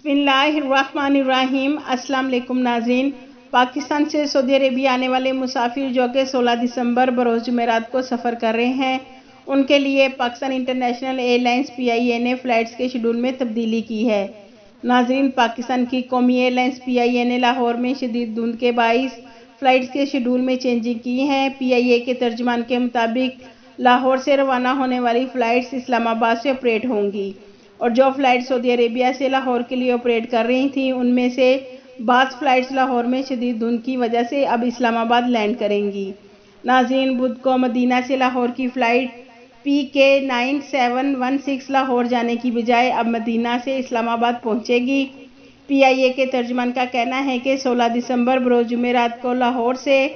بسم اللہ الرحمن الرحیم۔ السلام علیکم ناظرین۔ پاکستان سے سعودی عربیہ آنے والے مسافر جو کہ 16 دسمبر بروز جمعرات کو سفر کر رہے ہیں، ان کے لیے Pakistan international air lines PIA نے فلائٹس کے شیڈول میں تبدیلی کی ہے۔ ناظرین، پاکستان کی قومی ایئر لائنز PIA نے لاہور میں شدید دھند کے باعث فلائٹس کے شیڈول میں چینجنگ کی ہے۔ PIA کے ترجمان کے مطابق لاہور سے روانہ ہونے والی فلائٹس اسلام آباد سے آپریٹ ہوں گی، اور جو فلائٹ سعودی عربیہ سے لاہور کے لیے آپریٹ کر رہی تھیں ان میں سے بعض فلائٹس لاہور میں شدید دھند کی وجہ سے اب اسلام آباد لینڈ کریں گی۔ ناظرین، بدھ کو مدینہ سے لاہور کی فلائٹ PK 9716 لاہور جانے کی بجائے اب مدینہ سے اسلام آباد پہنچے گی۔ PIA کے ترجمان کا کہنا ہے کہ 16 دسمبر بروز جمعرات کو لاہور سے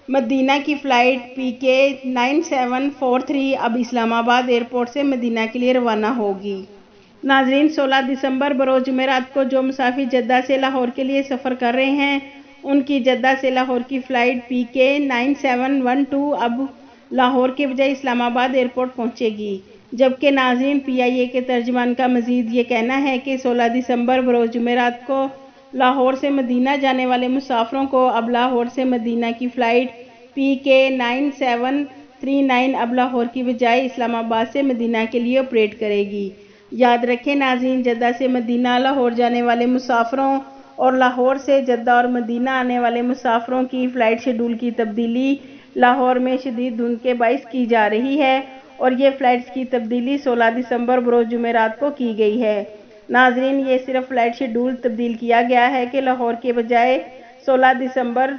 مدینہ کی فلائٹ PK 9743 اب اسلام آباد ایئرپورٹ سے مدینہ کے لیے روانہ ہوگی۔ ناظرین، 16 دسمبر بروز جمعرات کو جو مسافر جدہ سے لاہور کے لیے سفر کر رہے ہیں ان کی جدہ سے لاہور کی فلائٹ PK 9712 اب لاہور کے بجائے اسلام آباد ایئرپورٹ پہنچے گی۔ جبکہ ناظرین، PIA کے ترجمان کا مزید یہ کہنا ہے کہ 16 دسمبر بروز جمعرات کو لاہور سے مدینہ جانے والے مسافروں کو اب لاہور سے مدینہ کی فلائٹ PK 9739 اب لاہور کی بجائے اسلام آباد سے مدینہ کے لیے آپریٹ کرے گی۔ یاد رکھیں ناظرین، جدہ سے مدینہ لاہور جانے والے مسافروں اور لاہور سے جدہ اور مدینہ آنے والے مسافروں کی فلائٹ شیڈول کی تبدیلی لاہور میں شدید دھند کے باعث کی جا رہی ہے، اور یہ فلائٹس کی تبدیلی 16 دسمبر بروز جمعرات کو کی گئی ہے۔ ناظرین، یہ صرف فلائٹ شیڈول تبدیل کیا گیا ہے کہ لاہور کے بجائے 16 دسمبر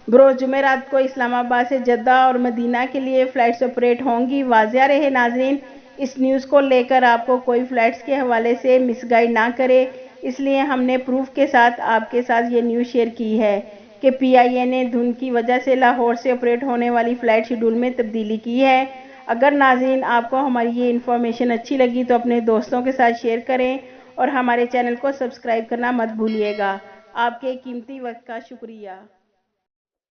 بروز جمعرات کو اسلام آباد سے جدہ اور مدینہ کے لیے فلائٹس آپریٹ ہوں گی۔ واضح رہے ناظرین، اس نیوز کو لے کر آپ کو کوئی فلائٹس کے حوالے سے مس گائیڈ نہ کرے، اس لیے ہم نے پروف کے ساتھ آپ کے ساتھ یہ نیوز شیئر کی ہے کہ PIA نے دھند کی وجہ سے لاہور سے آپریٹ ہونے والی فلائٹ شیڈول میں تبدیلی کی ہے۔ اگر ناظرین آپ کو ہماری یہ انفارمیشن اچھی لگی تو اپنے دوستوں کے ساتھ شیئر کریں اور ہمارے چینل کو سبسکرائب کرنا مت بھولیے گا۔ آپ کے قیمتی وقت کا شکریہ۔